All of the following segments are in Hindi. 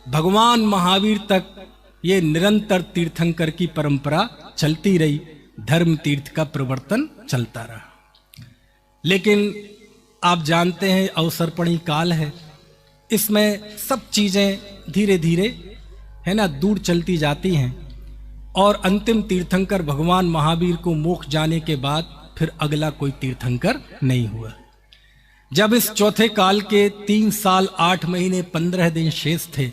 भगवान महावीर तक ये निरंतर तीर्थंकर की परंपरा चलती रही, धर्म तीर्थ का प्रवर्तन चलता रहा। लेकिन आप जानते हैं अवसर्पणी काल है, इसमें सब चीजें धीरे धीरे है ना दूर चलती जाती हैं और अंतिम तीर्थंकर भगवान महावीर को मोक्ष जाने के बाद फिर अगला कोई तीर्थंकर नहीं हुआ। जब इस चौथे काल के 3 साल 8 महीने 15 दिन शेष थे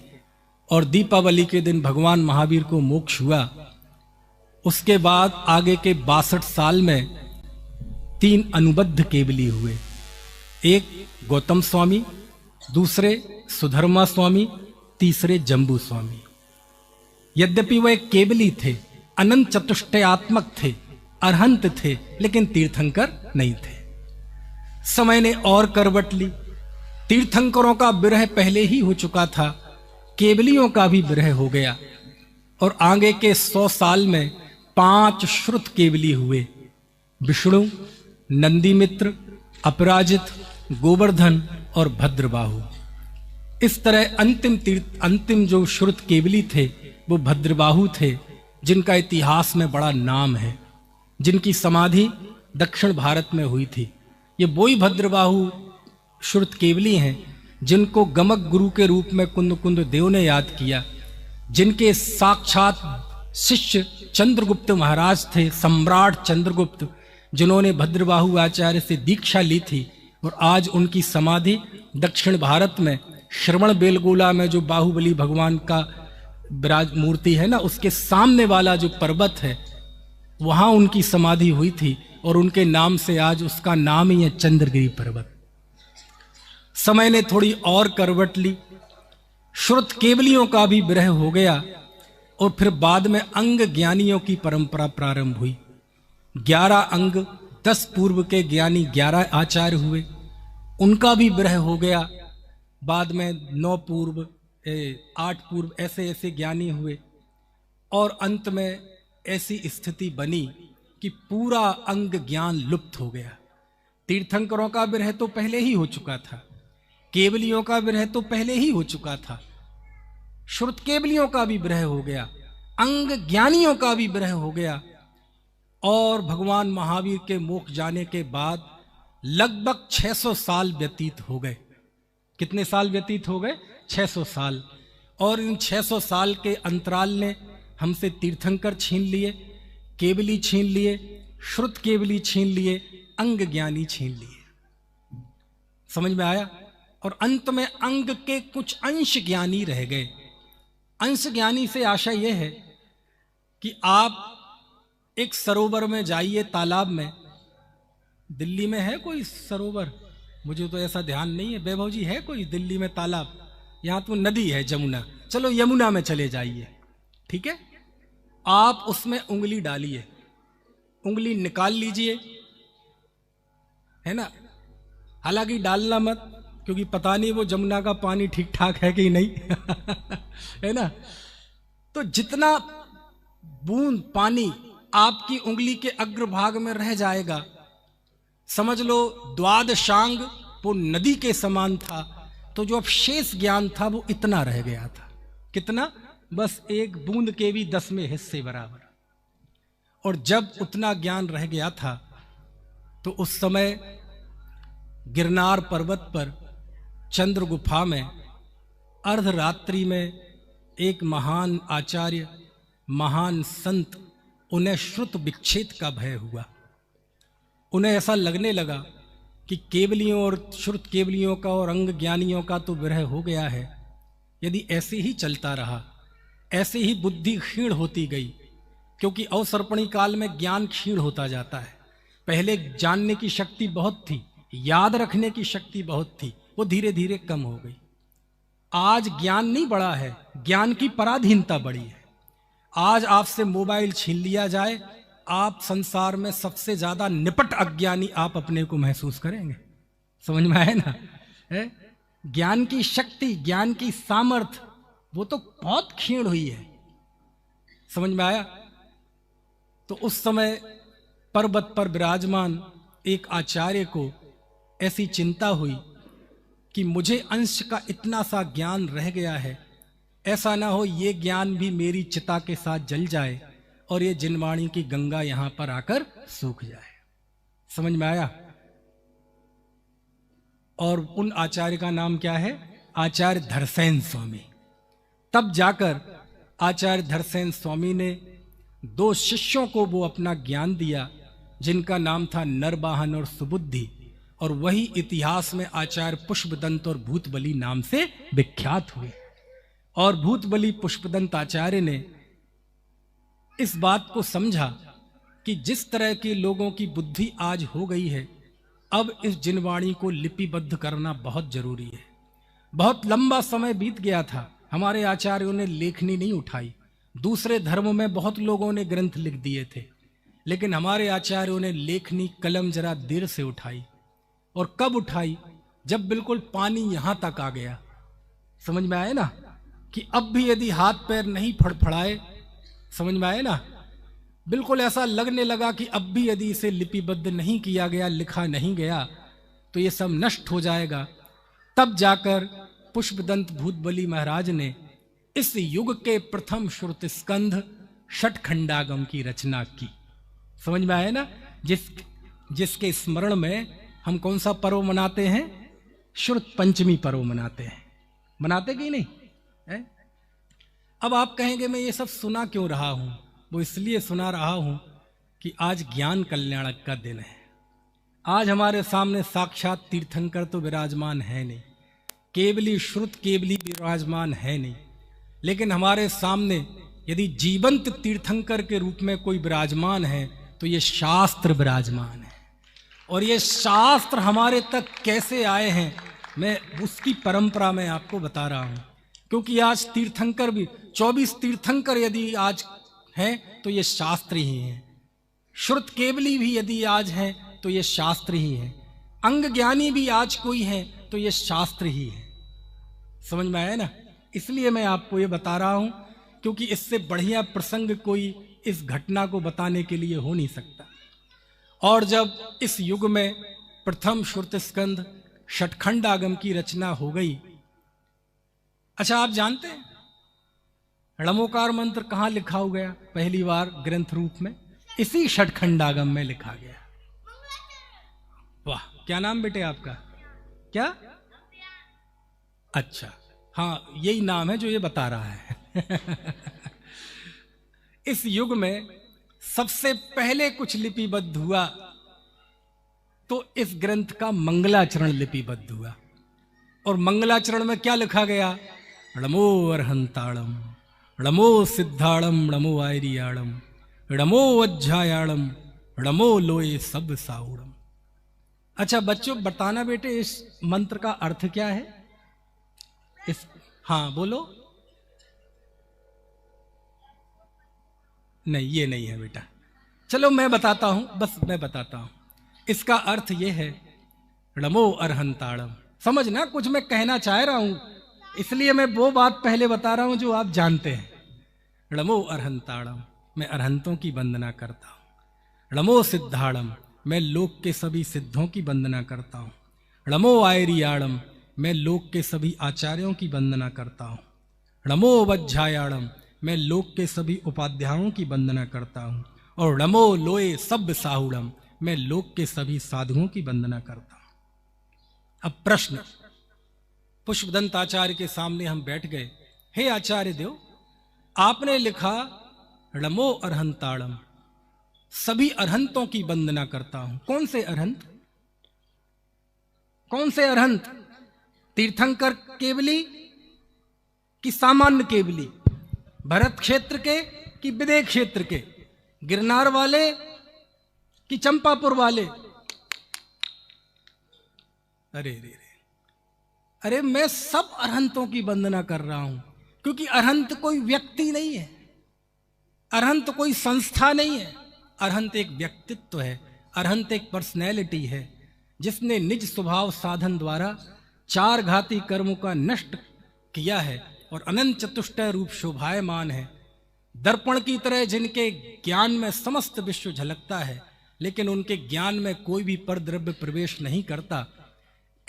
और दीपावली के दिन भगवान महावीर को मोक्ष हुआ, उसके बाद आगे के 62 साल में 3 अनुबद्ध केवली हुए। एक गौतम स्वामी, दूसरे सुधर्मा स्वामी, तीसरे जम्बू स्वामी। यद्यपि वह केवली थे, अनंत चतुष्टयात्मक थे, अरहंत थे, लेकिन तीर्थंकर नहीं थे। समय ने और करवट ली। तीर्थंकरों का विरह पहले ही हो चुका था, केवलियों का भी विरह हो गया और आगे के 100 साल में 5 श्रुत केवली हुए। विष्णु, नंदीमित्र, अपराजित, गोवर्धन और भद्रबाहु। इस तरह अंतिम जो श्रुत केवली थे वो भद्रबाहु थे, जिनका इतिहास में बड़ा नाम है, जिनकी समाधि दक्षिण भारत में हुई थी। ये वही भद्रबाहु श्रुत केवली हैं जिनको गमक गुरु के रूप में कुंद देव ने याद किया, जिनके साक्षात शिष्य चंद्रगुप्त महाराज थे, सम्राट चंद्रगुप्त, जिन्होंने भद्रबाहु आचार्य से दीक्षा ली थी। और आज उनकी समाधि दक्षिण भारत में श्रवण बेलगोला में जो बाहुबली भगवान का विराज मूर्ति है ना, उसके सामने वाला जो पर्वत है, वहां उनकी समाधि हुई थी और उनके नाम से आज उसका नाम ही है चंद्रगिरी पर्वत। समय ने थोड़ी और करवट ली। श्रुत केवलियों का भी विरह हो गया और फिर बाद में अंग ज्ञानियों की परंपरा प्रारंभ हुई। 11 अंग, 10 पूर्व के ज्ञानी 11 आचार्य हुए, उनका भी विरह हो गया। बाद में 9 पूर्व, 8 पूर्व, ऐसे ऐसे ज्ञानी हुए और अंत में ऐसी स्थिति बनी कि पूरा अंग ज्ञान लुप्त हो गया। तीर्थंकरों का विरह तो पहले ही हो चुका था, केवलियों का विरह तो पहले ही हो चुका था, श्रुत केवलियों का भी विरह हो गया, अंग ज्ञानियों का भी विरह हो गया और भगवान महावीर के मोक्ष जाने के बाद लगभग 600 साल व्यतीत हो गए। कितने साल व्यतीत हो गए? 600 साल। और इन 600 साल के अंतराल ने हमसे तीर्थंकर छीन लिए, केवली छीन लिए, श्रुत केवली छीन लिए, अंग ज्ञानी छीन लिए। समझ में आया? और अंत में अंग के कुछ अंश ज्ञानी रह गए। अंश ज्ञानी से आशा यह है कि आप एक सरोवर में जाइए, तालाब में। दिल्ली में है कोई सरोवर? मुझे तो ऐसा ध्यान नहीं है। वैभव जी, है कोई दिल्ली में तालाब? यहां तो नदी है जमुना। चलो यमुना में चले जाइए, ठीक है? आप उसमें उंगली डालिए, उंगली निकाल लीजिए, है ना? हालांकि डालना मत, क्योंकि पता नहीं वो जमुना का पानी ठीक ठाक है कि नहीं है ना? तो जितना बूंद पानी आपकी उंगली के अग्रभाग में रह जाएगा, समझ लो द्वादशांग वो नदी के समान था। तो जो अब शेष ज्ञान था वो इतना रह गया था। कितना? बस एक बूंद के भी 10वें हिस्से बराबर। और जब उतना ज्ञान रह गया था तो उस समय गिरनार पर्वत पर चंद्र गुफा में अर्धरात्रि में एक महान आचार्य, महान संत, उन्हें श्रुत विच्छेद का भय हुआ। उन्हें ऐसा लगने लगा कि केवलियों और श्रुत केवलियों का और अंग ज्ञानियों का तो विरह हो गया है। यदि ऐसे ही चलता रहा, ऐसे ही बुद्धि क्षीण होती गई, क्योंकि अवसर्पणी काल में ज्ञान क्षीण होता जाता है। पहले जानने की शक्ति बहुत थी, याद रखने की शक्ति बहुत थी, वो धीरे धीरे कम हो गई। आज ज्ञान नहीं बढ़ा है, ज्ञान की पराधीनता बढ़ी है। आज आपसे मोबाइल छीन लिया जाए, आप संसार में सबसे ज्यादा निपट अज्ञानी आप अपने को महसूस करेंगे। समझ में आए ना? है? ज्ञान की शक्ति, ज्ञान की सामर्थ्य वो तो बहुत क्षीण हुई है। समझ में आया? तो उस समय पर्वत पर विराजमान एक आचार्य को ऐसी चिंता हुई कि मुझे अंश का इतना सा ज्ञान रह गया है, ऐसा ना हो ये ज्ञान भी मेरी चिता के साथ जल जाए और ये जिनवाणी की गंगा यहां पर आकर सूख जाए। समझ में आया? और उन आचार्य का नाम क्या है? आचार्य धरसेन स्वामी। तब जाकर आचार्य धरसेन स्वामी ने 2 शिष्यों को वो अपना ज्ञान दिया, जिनका नाम था नरवाहन और सुबुद्धि, और वही इतिहास में आचार्य पुष्पदंत और भूतबली नाम से विख्यात हुए। और भूतबली पुष्पदंत आचार्य ने इस बात को समझा कि जिस तरह के लोगों की बुद्धि आज हो गई है, अब इस जिनवाणी को लिपिबद्ध करना बहुत जरूरी है। बहुत लंबा समय बीत गया था, हमारे आचार्यों ने लेखनी नहीं उठाई। दूसरे धर्मों में बहुत लोगों ने ग्रंथ लिख दिए थे, लेकिन हमारे आचार्यों ने लेखनी कलम जरा देर से उठाई। और कब उठाई? जब बिल्कुल पानी यहां तक आ गया। समझ में आए ना कि अब भी यदि हाथ पैर नहीं फड़फड़ाए, समझ में आए ना, बिल्कुल ऐसा लगने लगा कि अब भी यदि इसे लिपिबद्ध नहीं किया गया, लिखा नहीं गया, तो ये सब नष्ट हो जाएगा। तब जाकर पुष्पदंत भूतबली महाराज ने इस युग के प्रथम श्रुत स्कंध षटखंडागम की रचना की। समझ में आया ना? जिसके स्मरण में हम कौन सा पर्व मनाते हैं? श्रुत पंचमी पर्व मनाते हैं। मनाते कि नहीं है? अब आप कहेंगे मैं ये सब सुना क्यों रहा हूं? वो इसलिए सुना रहा हूं कि आज ज्ञान कल्याणक का दिन है। आज हमारे सामने साक्षात तीर्थंकर तो विराजमान है नहीं, केवली श्रुत केवली विराजमान है नहीं, लेकिन हमारे सामने यदि जीवंत तीर्थंकर के रूप में कोई विराजमान है तो ये शास्त्र विराजमान है। और ये शास्त्र हमारे तक कैसे आए हैं, मैं उसकी परंपरा में आपको बता रहा हूं। क्योंकि आज तीर्थंकर भी 24 तीर्थंकर यदि आज हैं तो ये शास्त्र ही हैं। श्रुत केवली भी यदि आज हैं तो ये शास्त्र ही है। अंग ज्ञानी भी आज कोई है तो ये शास्त्र ही है। समझ में आया ना? इसलिए मैं आपको ये बता रहा हूं, क्योंकि इससे बढ़िया प्रसंग कोई इस घटना को बताने के लिए हो नहीं सकता। और जब इस युग में प्रथम श्रुत स्कंध षटखंड आगम की रचना हो गई। अच्छा, आप जानते हैं णमोकार मंत्र कहां लिखा हो गया पहली बार ग्रंथ रूप में? इसी षटखंडागम में लिखा गया। वाह, क्या नाम बेटे आपका? क्या? अच्छा, हाँ, यही नाम है जो ये बता रहा है। इस युग में सबसे पहले कुछ लिपिबद्ध हुआ तो इस ग्रंथ का मंगलाचरण लिपिबद्ध हुआ। और मंगलाचरण में क्या लिखा गया? णमो अरहंताणम, णमो सिद्धाणम, णमो आयरियाणम, णमो अज्जायाणम, णमो लोए सब साउणम। अच्छा बच्चों, बताना बेटे इस मंत्र का अर्थ क्या है? हाँ बोलो। नहीं, ये नहीं है बेटा। चलो मैं बताता हूं, बस मैं बताता हूं। इसका अर्थ ये है णमो अरहंताणम। समझना, कुछ मैं कहना चाह रहा हूं, इसलिए मैं वो बात पहले बता रहा हूं जो आप जानते हैं। णमो अरहंताणम, मैं अरहंतों की वंदना करता हूं। णमो सिद्धाणम, मैं लोक के सभी सिद्धों की वंदना करता हूं। णमो आयरियाणम, मैं लोक के सभी आचार्यों की वंदना करता हूं। णमो वज्जायाणम, मैं लोक के सभी उपाध्यायों की वंदना करता हूं। और णमो लोए सब साहुणम, मैं लोक के सभी साधुओं की वंदना करता हूं। अब प्रश्न, पुष्पदंत आचार्य के सामने हम बैठ गए। हे आचार्य देव, आपने लिखा णमो अरहंताणम, सभी अरहंतों की वंदना करता हूं। कौन से अरहंत? कौन से अरहंत? तीर्थंकर केवली कि सामान्य केवली? भरत क्षेत्र के कि विदेह क्षेत्र के? गिरनार वाले कि चंपापुर वाले? अरे रे रे, अरे मैं सब अरहंतों की वंदना कर रहा हूं, क्योंकि अरहंत कोई व्यक्ति नहीं है, अरहंत कोई संस्था नहीं है। अरहंत एक व्यक्तित्व है, अरहंत एक पर्सनैलिटी है, जिसने निज स्वभाव साधन द्वारा 4 घाती कर्मों का नष्ट किया है और अनंत चतुष्टय रूप शोभायमान है। दर्पण की तरह जिनके ज्ञान में समस्त विश्व झलकता है, लेकिन उनके ज्ञान में कोई भी परद्रव्य प्रवेश नहीं करता।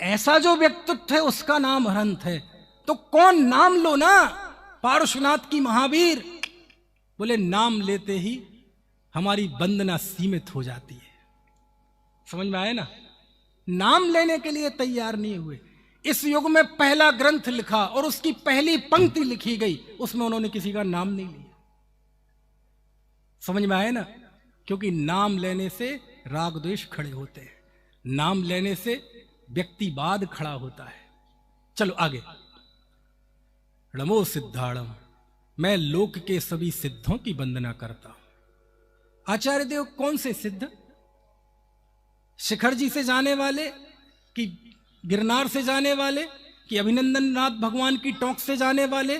ऐसा जो व्यक्तित्व है उसका नाम अरहंत है। तो कौन नाम लो ना, पार्श्वनाथ की महावीर, बोले नाम लेते ही हमारी वंदना सीमित हो जाती है। समझ में आए ना, नाम लेने के लिए तैयार नहीं हुए। इस युग में पहला ग्रंथ लिखा और उसकी पहली पंक्ति लिखी गई, उसमें उन्होंने किसी का नाम नहीं लिया। समझ में आए ना, क्योंकि नाम लेने से राग द्वेष खड़े होते हैं, नाम लेने से व्यक्तिवाद खड़ा होता है। चलो आगे। नमो सिद्धाणम, मैं लोक के सभी सिद्धों की वंदना करता हूं। आचार्य देव कौन से सिद्ध? शिखर जी से जाने वाले कि गिरनार से जाने वाले कि अभिनंदन नाथ भगवान की टोंक से जाने वाले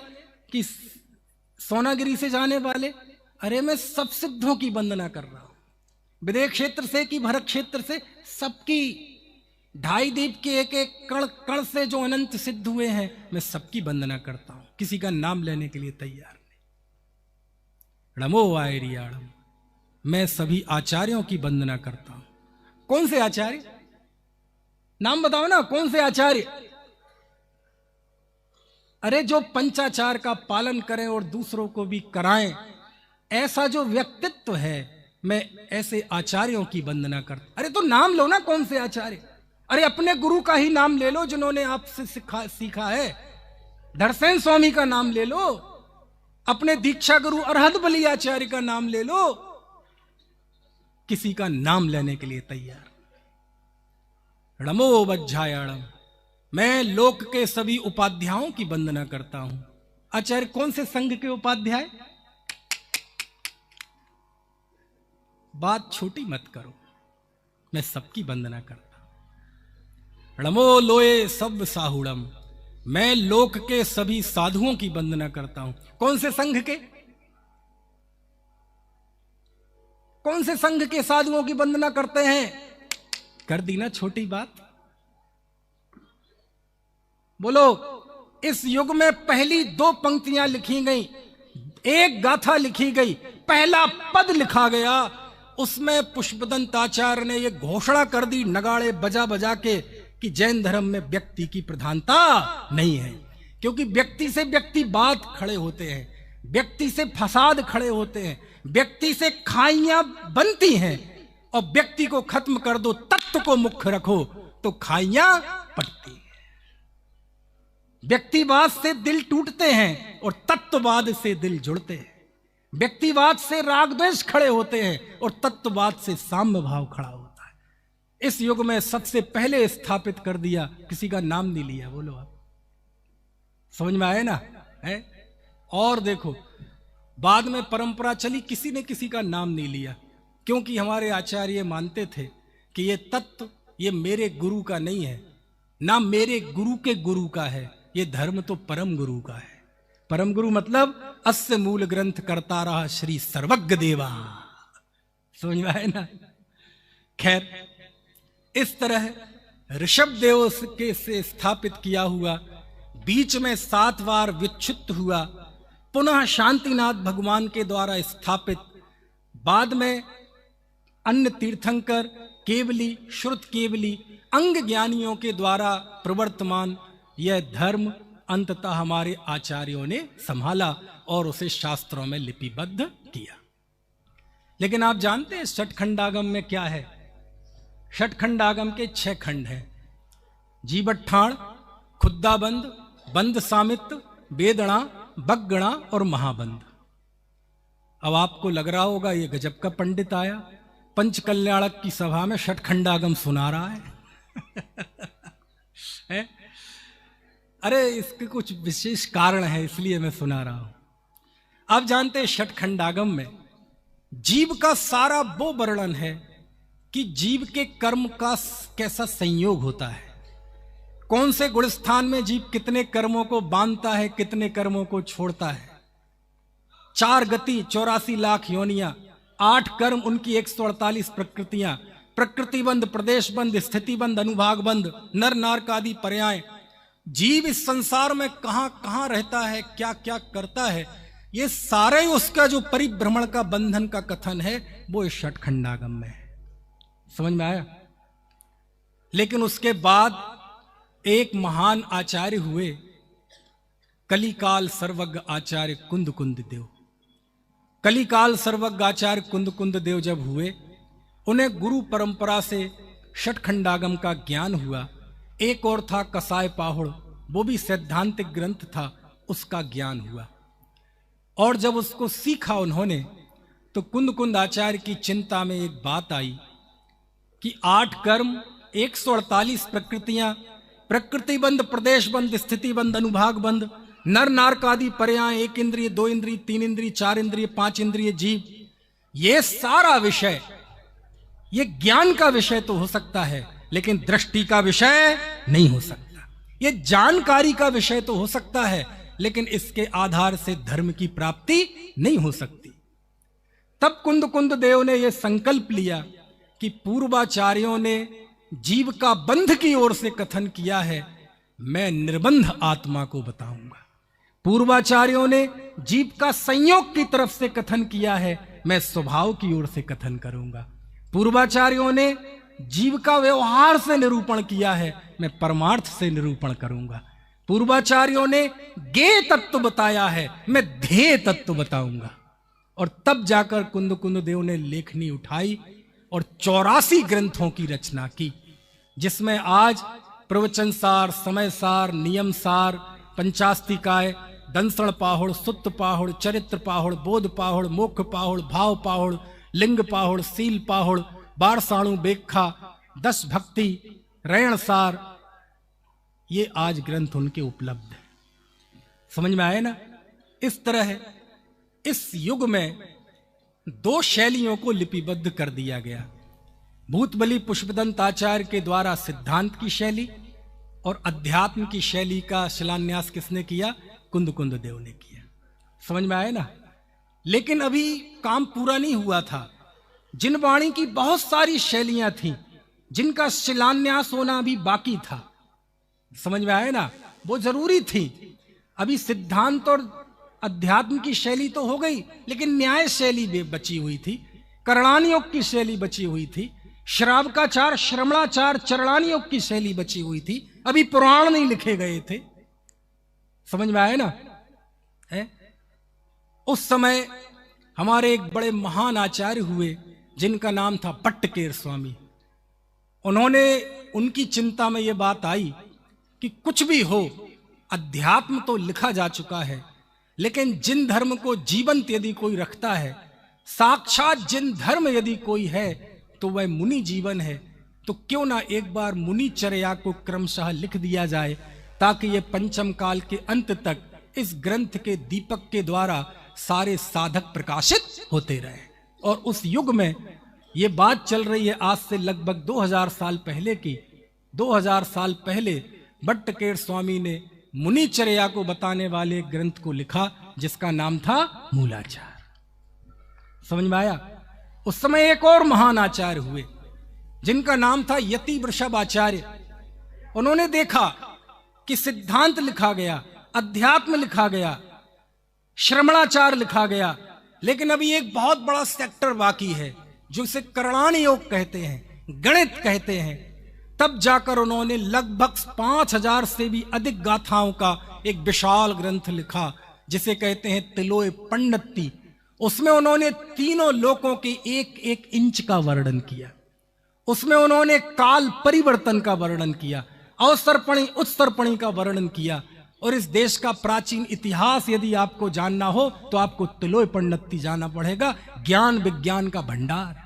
कि सोनागिरी से जाने वाले? अरे मैं सब सिद्धों की वंदना कर रहा हूं, विदेह क्षेत्र से कि भरत क्षेत्र से, सबकी, ढाई दीप के एक एक कण कण से जो अनंत सिद्ध हुए हैं, मैं सबकी वंदना करता हूं, किसी का नाम लेने के लिए तैयार नहीं। नमो आयरियाणम, मैं सभी आचार्यों की वंदना करता हूं। कौन से आचार्य? नाम बताओ ना, कौन से आचार्य? अरे जो पंचाचार का पालन करें और दूसरों को भी कराएं, ऐसा जो व्यक्तित्व है, मैं ऐसे आचार्यों की वंदना करता। अरे तो नाम लो ना, कौन से आचार्य? अरे अपने गुरु का ही नाम ले लो जिन्होंने आपसे सीखा है। धरसेन स्वामी का नाम ले लो, अपने दीक्षा गुरु अरहत बली आचार्य का नाम ले लो, किसी का नाम लेने के लिए तैयार। नमो वज्जायाणम, मैं लोक के सभी उपाध्यायों की वंदना करता हूं। आचार्य कौन से संघ के उपाध्याय? बात छोटी मत करो, मैं सबकी वंदना करता हूं। नमो लोए सब साहुड़म, मैं लोक के सभी साधुओं की वंदना करता हूं। कौन से संघ के? कौन से संघ के साधुओं की वंदना करते हैं? कर दी ना छोटी बात। बोलो, इस युग में पहली दो पंक्तियां लिखी गई, एक गाथा लिखी गई, पहला पद लिखा गया, उसमें पुष्पदंत आचार्य ने यह घोषणा कर दी नगाड़े बजा बजा के कि जैन धर्म में व्यक्ति की प्रधानता नहीं है, क्योंकि व्यक्ति से व्यक्तिवाद खड़े होते हैं, व्यक्ति से फसाद खड़े होते हैं, व्यक्ति से खाइयां बनती हैं, और व्यक्ति को खत्म कर दो, तत्व को मुख्य रखो तो खाइयां पटती हैं। व्यक्तिवाद से दिल टूटते हैं और तत्ववाद से दिल जुड़ते हैं। व्यक्तिवाद से राग द्वेष खड़े होते हैं और तत्ववाद से साम्य भाव खड़ा होता है। इस युग में सबसे पहले स्थापित कर दिया, किसी का नाम नहीं लिया। बोलो आप, समझ में आए ना है? और देखो, बाद में परंपरा चली, किसी ने किसी का नाम नहीं लिया, क्योंकि हमारे आचार्य मानते थे कि ये तत्व ये मेरे गुरु का नहीं है, ना मेरे गुरु के गुरु का है, ये धर्म तो परम गुरु का है। परम गुरु मतलब अस्य मूल ग्रंथ करता रहा श्री सर्वज्ञ देवा। समझ में आए ना? खैर, इस तरह ऋषभ देव के से स्थापित किया हुआ, बीच में 7 बार विच्छिन्न हुआ, पुनः शांतिनाथ भगवान के द्वारा स्थापित, बाद में अन्य तीर्थंकर केवली, श्रुत केवली, अंग ज्ञानियों के द्वारा प्रवर्तमान यह धर्म अंततः हमारे आचार्यों ने संभाला और उसे शास्त्रों में लिपिबद्ध किया। लेकिन आप जानते हैं षटखंडागम में क्या है? षटखंडागम के 6 खंड हैं, जीवट्ठाण, खुद्दाबंद, बंद सामित, वेदना, बगगणा और महाबंद। अब आपको लग रहा होगा ये गजब का पंडित आया, पंचकल्याणक की सभा में षटखंडागम सुना रहा है? अरे इसके कुछ विशेष कारण है, इसलिए मैं सुना रहा हूं। आप जानते हैं षटखंडागम में जीव का सारा वो वर्णन है कि जीव के कर्म का कैसा संयोग होता है, कौन से गुणस्थान में जीव कितने कर्मों को बांधता है, कितने कर्मों को छोड़ता है। 4 गति, 84 लाख योनियां, 8 कर्म, उनकी 148 प्रकृतियां, प्रकृतिबंध, प्रदेशबंध, स्थितिबंध, अनुभागबंध, नर नारक आदि पर्याय। जीव इस संसार में कहां कहां रहता है, क्या क्या करता है, ये सारे उसका जो परिभ्रमण का बंधन का कथन है वो इस षटखंडागम में है। समझ में आया? लेकिन उसके बाद एक महान आचार्य हुए कलिकाल सर्वज्ञ आचार्य कुंद कुंद देव। कलिकाल सर्वज्ञ आचार्य कुंद कुंद देव जब हुए, उन्हें गुरु परंपरा से षटखंडागम का ज्ञान हुआ। एक और था कसाय पाहुड़, वो भी सैद्धांतिक ग्रंथ था, उसका ज्ञान हुआ। और जब उसको सीखा उन्होंने, तो कुंद कुंद आचार्य की चिंता में एक बात आई कि 8 कर्म, 148 प्रकृतियां, प्रकृति बंद, प्रदेश बंद, स्थिति बंद, अनुभाग बंद, नर नारकादि पर्याय, 1 इंद्रिय, 2 इंद्रिय, 3 इंद्रिय, 4 इंद्रिय, 5 इंद्रिय, जीव, ये सारा विषय, ये ज्ञान का विषय तो हो सकता है, लेकिन दृष्टि का विषय नहीं हो सकता। ये जानकारी का विषय तो हो सकता है, लेकिन इसके आधार से धर्म की प्राप्ति नहीं हो सकती। तब कुंद कुंद देव ने यह संकल्प लिया कि पूर्वाचार्यों ने जीव का बंध की ओर से कथन किया है, मैं निर्बंध आत्मा को बताऊंगा। पूर्वाचार्यों ने जीव का संयोग की तरफ से कथन किया है, मैं स्वभाव की ओर से कथन करूंगा। पूर्वाचार्यों ने जीव का व्यवहार से निरूपण किया है, मैं परमार्थ से निरूपण करूंगा। पूर्वाचार्यों ने ज्ञेय तत्व बताया है, मैं ध्येय तत्व बताऊंगा। और तब जाकर कुंद कुंद देव ने लेखनी उठाई और 84 ग्रंथों की रचना की, जिसमें आज प्रवचन सार, समय सार, नियम सार, पंचास्तिकाय, दंसण पाहुड़, सुत्त पाहुड़, चरित्र पाहुड़, बोध पाहुड़, मोक्ष पाहुड़, भाव पाहुड़, लिंग पाहुड़, सील पाहुड़, बारसाणु बेखा, 10 भक्ति, रैण सार, ये आज ग्रंथ उनके उपलब्ध है। समझ में आए ना? इस तरह इस युग में 2 शैलियों को लिपिबद्ध कर दिया गया। भूतबली पुष्पदंत आचार्य के द्वारा सिद्धांत की शैली और अध्यात्म की शैली का शिलान्यास किसने किया? कुंद कुंद देव ने किया। समझ में आए ना? लेकिन अभी काम पूरा नहीं हुआ था। जिन वाणी की बहुत सारी शैलियां थीं, जिनका शिलान्यास होना अभी बाकी था, समझ में आए ना, वो जरूरी थी। अभी सिद्धांत और अध्यात्म की शैली तो हो गई, लेकिन न्याय शैली बची हुई थी, करणानियोग की शैली बची हुई थी, श्रावकाचार, श्रमणाचार, चरणानियोग की शैली बची हुई थी। अभी पुराण नहीं लिखे गए थे। समझ में आए ना? है? उस समय हमारे एक बड़े महान आचार्य हुए, जिनका नाम था पट्टकेर स्वामी। उन्होंने, उनकी चिंता में यह बात आई कि कुछ भी हो, अध्यात्म तो लिखा जा चुका है, लेकिन जिन धर्म को जीवंत यदि कोई रखता है, साक्षात जिन धर्म यदि कोई है, तो वह मुनि जीवन है। तो क्यों ना एक बार मुनि चर्या को क्रमशः लिख दिया जाए, ताकि ये पंचम काल के अंत तक इस ग्रंथ के दीपक के द्वारा सारे साधक प्रकाशित होते रहे। और उस युग में ये बात चल रही है, आज से लगभग 2000 साल पहले की। 2000 साल पहले भट्टकेर स्वामी ने मुनिचर्या को बताने वाले ग्रंथ को लिखा, जिसका नाम था मूलाचार। समझ में आया? उस समय एक और महान आचार्य हुए, जिनका नाम था यति वृषभ आचार्य। उन्होंने देखा कि सिद्धांत लिखा गया, अध्यात्म लिखा गया, श्रमणाचार लिखा गया, लेकिन अभी एक बहुत बड़ा सेक्टर बाकी है, जो इसे करणानियोग कहते हैं, गणित कहते हैं। तब जाकर उन्होंने लगभग 5000 से भी अधिक गाथाओं का एक विशाल ग्रंथ लिखा, जिसे कहते हैं तिलोय पंडिती। उसमें उन्होंने तीनों लोकों के 1-1 इंच का वर्णन किया। उसमें उन्होंने काल परिवर्तन का वर्णन किया, अवसर्पणी उत्सर्पणी का वर्णन किया। और इस देश का प्राचीन इतिहास यदि आपको जानना हो, तो आपको तिलोय पंडिती जाना पड़ेगा, ज्ञान विज्ञान का भंडार।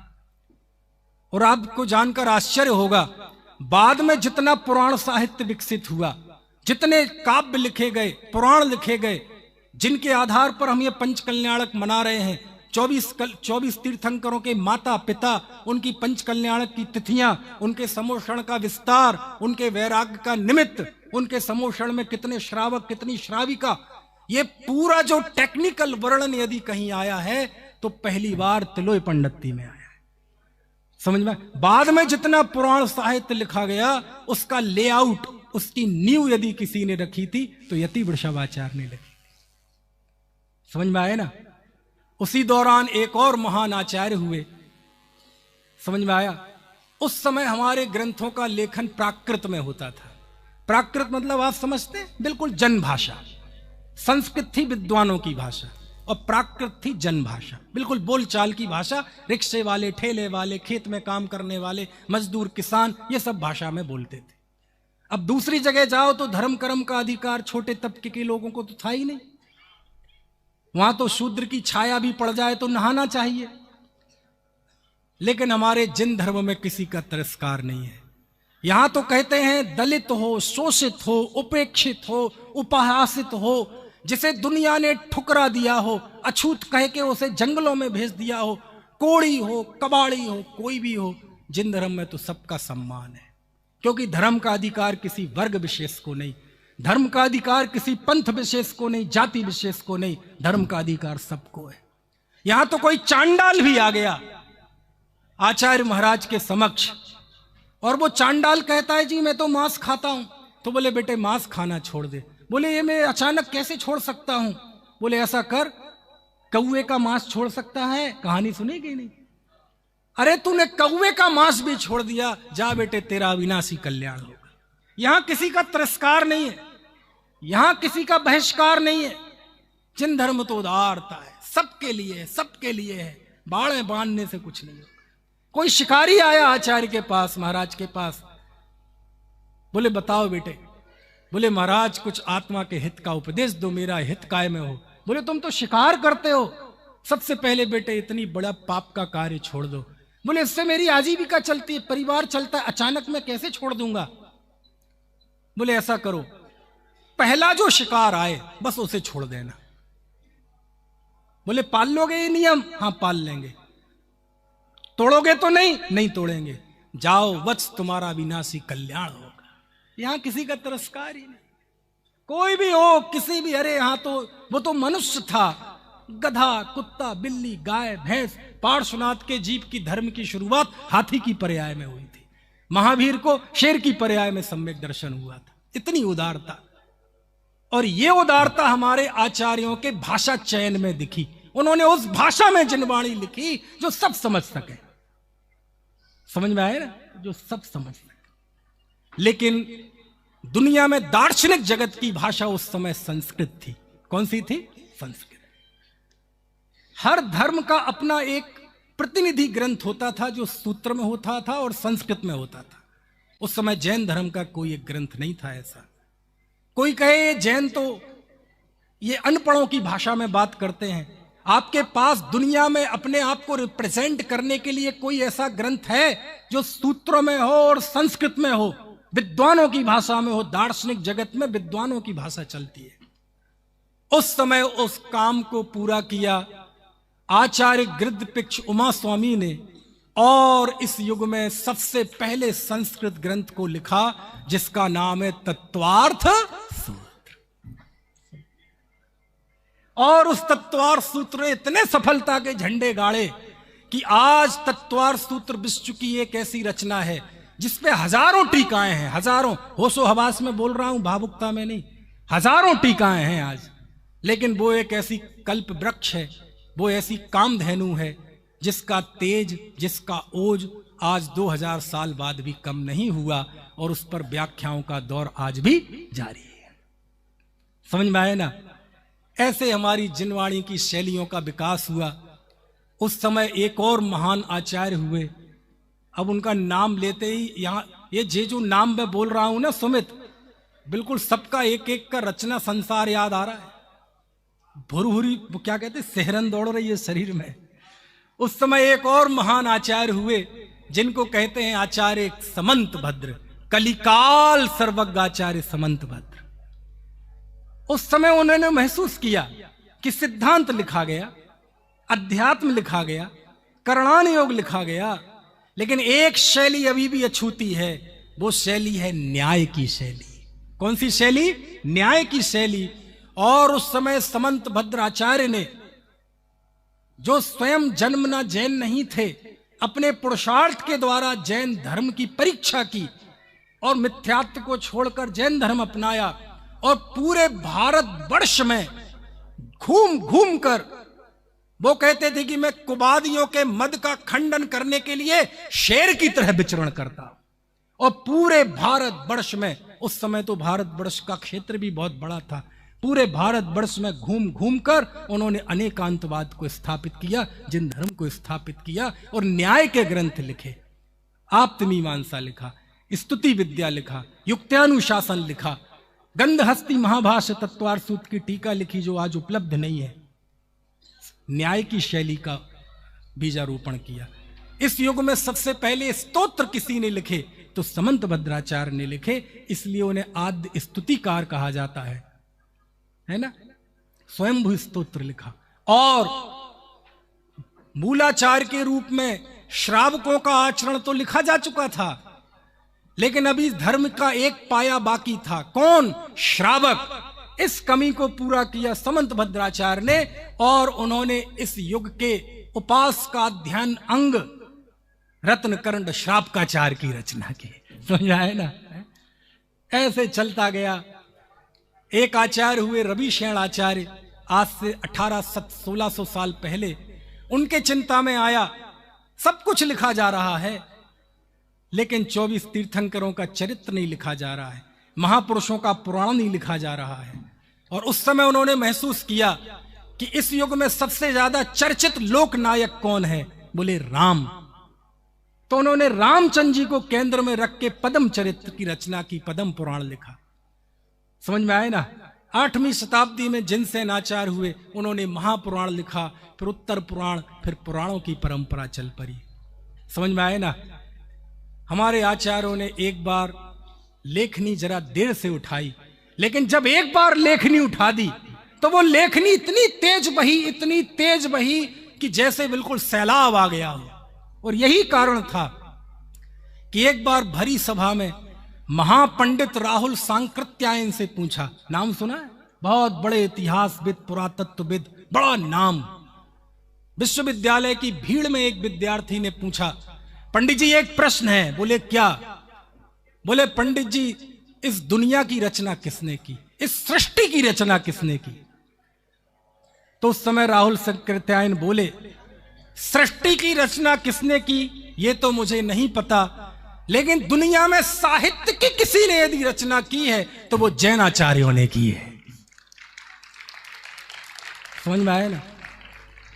और आपको जानकर आश्चर्य होगा, बाद में जितना पुराण साहित्य विकसित हुआ, जितने काव्य लिखे गए, पुराण लिखे गए, जिनके आधार पर हम ये पंचकल्याणक मना रहे हैं, 24 तीर्थंकरों के माता पिता, उनकी पंचकल्याणक की तिथियां, उनके समोषण का विस्तार, उनके वैराग्य का निमित्त, उनके समोषण में कितने श्रावक, कितनी श्राविका, ये पूरा जो टेक्निकल वर्णन यदि कहीं आया है, तो पहली बार तिलोय पंडिती में आया है। समझ में? बाद में जितना पुराण साहित्य लिखा गया, उसका लेआउट, उसकी नींव यदि किसी ने रखी थी, तो यति वृषभाचार्य ने लिखी। समझ में आया ना? उसी दौरान एक और महान आचार्य हुए। समझ में आया? उस समय हमारे ग्रंथों का लेखन प्राकृत में होता था। प्राकृत मतलब आप समझते हैं, बिल्कुल जन भाषा। संस्कृत थी विद्वानों की भाषा और प्राकृत थी जनभाषा, बिल्कुल बोलचाल की भाषा। रिक्शे वाले, ठेले वाले, खेत में काम करने वाले, मजदूर, किसान, ये सब भाषा में बोलते थे। अब दूसरी जगह जाओ तो धर्म कर्म का अधिकार छोटे तबके के लोगों को तो था ही नहीं। वहां तो शूद्र की छाया भी पड़ जाए तो नहाना चाहिए। लेकिन हमारे जिन धर्म में किसी का तिरस्कार नहीं है। यहां तो कहते हैं दलित हो, शोषित हो, उपेक्षित हो, उपहासित हो, जिसे दुनिया ने ठुकरा दिया हो, अछूत कह के उसे जंगलों में भेज दिया हो, कोड़ी हो, कबाड़ी हो, कोई भी हो, जिन धर्म में तो सबका सम्मान है। क्योंकि धर्म का अधिकार किसी वर्ग विशेष को नहीं, धर्म का अधिकार किसी पंथ विशेष को नहीं, जाति विशेष को नहीं, धर्म का अधिकार सबको है। यहां तो कोई चांडाल भी आ गया आचार्य महाराज के समक्ष और वो चांडाल कहता है जी मैं तो मांस खाता हूं। तो बोले बेटे मांस खाना छोड़ दे। बोले ये मैं अचानक कैसे छोड़ सकता हूं? बोले ऐसा कर, कौवे का मांस छोड़ सकता है? कहानी सुनेगी नहीं? अरे तूने कौवे का मांस भी छोड़ दिया, जा बेटे तेरा अविनाशी कल्याण होगा। यहां किसी का तिरस्कार नहीं है, यहां किसी का बहिष्कार नहीं है। जिन धर्म तो उदारता है, सबके लिए है, सबके लिए है, बाड़े बांधने से कुछ नहीं होगा। कोई शिकारी आया आचार्य के पास, महाराज के पास, बोले बताओ बेटे। बोले महाराज कुछ आत्मा के हित का उपदेश दो, मेरा हित काय में हो। बोले तुम तो शिकार करते हो, सबसे पहले बेटे इतनी बड़ा पाप का कार्य छोड़ दो। बोले इससे मेरी आजीविका चलती है, परिवार चलता है, अचानक मैं कैसे छोड़ दूंगा? बोले ऐसा करो, पहला जो शिकार आए बस उसे छोड़ देना। बोले पाल लोगे ये नियम? हाँ पाल लेंगे। तोड़ोगे तो नहीं? नहीं तोड़ेंगे। जाओ वत्स तुम्हारा विनाशी कल्याण होगा। यहां किसी का तिरस्कार ही नहीं, कोई भी हो, किसी भी। अरे यहां तो वो तो मनुष्य था, गधा, कुत्ता, बिल्ली, गाय, भैंस, पार्श्वनाथ के जीव की धर्म की शुरुआत हाथी की पर्याय में हुई थी, महावीर को शेर की पर्याय में सम्यक दर्शन हुआ था। इतनी उदारता, और ये उदारता हमारे आचार्यों के भाषा चयन में दिखी। उन्होंने उस भाषा में जिनवाणी लिखी जो सब समझ सके। समझ में आए ना? जो सब समझ सके। लेकिन दुनिया में दार्शनिक जगत की भाषा उस समय संस्कृत थी। कौन सी थी? संस्कृत। हर धर्म का अपना एक प्रतिनिधि ग्रंथ होता था जो सूत्र में होता था और संस्कृत में होता था। उस समय जैन धर्म का कोई एक ग्रंथ नहीं था ऐसा। कोई कहे जैन तो ये अनपढ़ों की भाषा में बात करते हैं। आपके पास दुनिया में अपने आप को रिप्रेजेंट करने के लिए कोई ऐसा ग्रंथ है जो सूत्रों में हो और संस्कृत में हो, विद्वानों की भाषा में हो? दार्शनिक जगत में विद्वानों की भाषा चलती है। उस समय उस काम को पूरा किया आचार्य गृद्धपिक्ष उमा स्वामी ने, और इस युग में सबसे पहले संस्कृत ग्रंथ को लिखा जिसका नाम है तत्वार्थ सूत्र। और उस तत्वार्थ सूत्र ने इतने सफलता के झंडे गाड़े कि आज तत्वार्थ सूत्र विश्व की एक ऐसी रचना है जिसपे हजारों टीकाएं हैं, हजारों, होशो हवास में बोल रहा हूं, भावुकता में नहीं, हजारों टीकाएं हैं आज। लेकिन वो एक ऐसी कल्प वृक्ष है, वो ऐसी कामधेनु है जिसका तेज, जिसका ओज आज 2000 साल बाद भी कम नहीं हुआ, और उस पर व्याख्याओं का दौर आज भी जारी है। समझ में आए ना? ऐसे हमारी जिनवाणी की शैलियों का विकास हुआ। उस समय एक और महान आचार्य हुए, अब उनका नाम लेते ही यहाँ ये जो नाम मैं बोल रहा हूं ना सुमित, बिल्कुल सबका एक एक का रचना संसार याद आ रहा है। भुरभुरी वो क्या कहते, सेहरन दौड़ रही है शरीर में। उस समय एक और महान आचार्य हुए जिनको कहते हैं आचार्य समंत भद्र, कलिकाल सर्वज्ञ आचार्य समंत भद्र। उस समय उन्होंने महसूस किया कि सिद्धांत लिखा गया, अध्यात्म लिखा गया, करणान योग लिखा गया, लेकिन एक शैली अभी भी अछूती है। वो शैली है न्याय की शैली। कौन सी शैली? न्याय की शैली। और उस समय समंत भद्र आचार्य ने, जो स्वयं जन्मना जैन नहीं थे, अपने पुरुषार्थ के द्वारा जैन धर्म की परीक्षा की और मिथ्यात्व को छोड़कर जैन धर्म अपनाया, और पूरे भारत वर्ष में घूम घूम कर वो कहते थे कि मैं कुबादियों के मद का खंडन करने के लिए शेर की तरह विचरण करता हूं। और पूरे भारत वर्ष में, उस समय तो भारत वर्ष का क्षेत्र भी बहुत बड़ा था, पूरे भारतवर्ष में घूम घूम कर उन्होंने अनेकांतवाद को स्थापित किया, जिन धर्म को स्थापित किया, और न्याय के ग्रंथ लिखे, आप्तमीमांसा लिखा, स्तुति विद्या लिखा, युक्त्यानुशासन लिखा, गंधहस्ती महाभाष्य तत्वार्थ सूत्र की टीका लिखी जो आज उपलब्ध नहीं है। न्याय की शैली का बीजारोपण किया। इस युग में सबसे पहले स्तोत्र किसी ने लिखे तो समंत भद्राचार्य ने लिखे, इसलिए उन्हें आद्य स्तुतिकार कहा जाता है ना। स्वयंभू स्तोत्र लिखा, और मूलाचार्य के रूप में श्रावकों का आचरण तो लिखा जा चुका था, लेकिन अभी धर्म का एक पाया बाकी था। कौन? श्रावक। इस कमी को पूरा किया समंत भद्राचार्य ने, और उन्होंने इस युग के उपास का ध्यान अंग रत्नकर्ण श्रावकाचार्य की रचना की। समझा है ना। ऐसे चलता गया। एक आचार्य हुए रविशेण आचार्य, आज से 1600 साल पहले। उनके चिंता में आया, सब कुछ लिखा जा रहा है लेकिन 24 तीर्थंकरों का चरित्र नहीं लिखा जा रहा है, महापुरुषों का पुराण नहीं लिखा जा रहा है। और उस समय उन्होंने महसूस किया कि इस युग में सबसे ज्यादा चर्चित लोक नायक कौन है? बोले राम। तो उन्होंने रामचंद्र जी को केंद्र में रख के पद्म चरित्र की रचना की, पद्म पुराण लिखा। समझ में आए ना। 8वीं शताब्दी में जिनसेन आचार्य हुए, उन्होंने महापुराण लिखा, फिर उत्तर पुराण, फिर पुराणों की परंपरा चल पड़ी। समझ में आए ना। हमारे आचार्यों ने एक बार लेखनी जरा देर से उठाई, लेकिन जब एक बार लेखनी उठा दी तो वो लेखनी इतनी तेज बही कि जैसे बिल्कुल सैलाब आ गया हो। और यही कारण था कि एक बार भरी सभा में महापंडित राहुल सांकृत्यायन से पूछा, नाम सुना है? बहुत बड़े इतिहासविद, पुरातत्वविद, बड़ा नाम। विश्वविद्यालय की भीड़ में एक विद्यार्थी ने पूछा, पंडित जी एक प्रश्न है। बोले क्या? बोले पंडित जी इस दुनिया की रचना किसने की, इस सृष्टि की रचना किसने की? तो उस समय राहुल सांकृत्यायन बोले, सृष्टि की रचना किसने की ये तो मुझे नहीं पता, लेकिन दुनिया में साहित्य की किसी ने यदि रचना की है तो वो जैनाचार्यों ने की है। समझ में आया ना।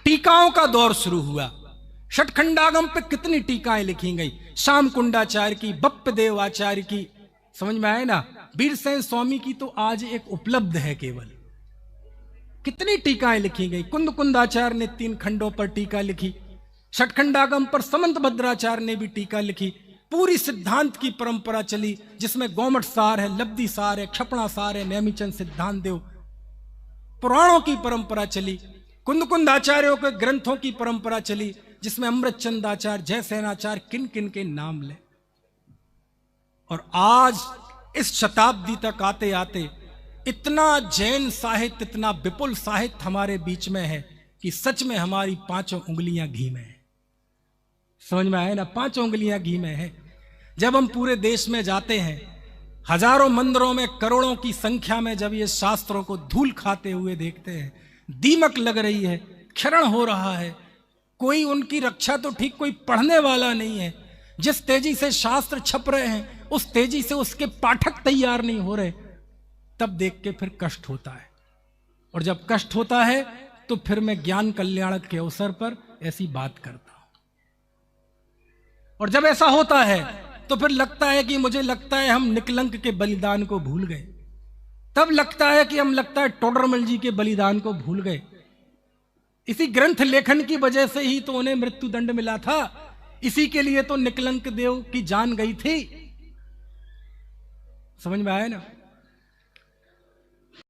टीकाओं का दौर शुरू हुआ। षटखंडागम पे कितनी टीकाएं लिखी गई, श्याम कुंडाचार्य की, बप्प देव आचार्य की। समझ में आए ना। वीरसेन स्वामी की तो आज एक उपलब्ध है केवल। कितनी टीकाएं लिखी गई। कुंद कुंदाचार्य ने 3 खंडों पर टीका लिखी। षटखंडागम पर समंत भद्राचार्य ने भी टीका लिखी। पूरी सिद्धांत की परंपरा चली, जिसमें गौमठ सार है, लब्धि सार है, क्षपणा सार है, नेमिचंद सिद्धांत देव। पुराणों की परंपरा चली, कुंद कुंदाचार्यों के ग्रंथों की परंपरा चली, जिसमें अमृतचंद आचार्य, जयसेनाचार्य, किन किन के नाम ले। और आज इस शताब्दी तक आते आते इतना जैन साहित्य, इतना विपुल साहित्य हमारे बीच में है कि सच में हमारी 5 उंगलियां घी में है। समझ में आए ना। 5 उंगलियां घी में है। जब हम पूरे देश में जाते हैं, हजारों मंदिरों में करोड़ों की संख्या में जब ये शास्त्रों को धूल खाते हुए देखते हैं, दीमक लग रही है, क्षरण हो रहा है, कोई उनकी रक्षा तो ठीक कोई पढ़ने वाला नहीं है। जिस तेजी से शास्त्र छप रहे हैं उस तेजी से उसके पाठक तैयार नहीं हो रहे, तब देख के फिर कष्ट होता है। और जब कष्ट होता है तो फिर मैं ज्ञान कल्याण के अवसर पर ऐसी बात करता हूं। और जब ऐसा होता है तो फिर लगता है कि मुझे लगता है हम निकलंक के बलिदान को भूल गए। तब लगता है कि हम टोडरमल जी के बलिदान को भूल गए। इसी ग्रंथ लेखन की वजह से ही तो उन्हें मृत्यु दंड मिला था। इसी के लिए तो निकलंक देव की जान गई थी। समझ में आया ना।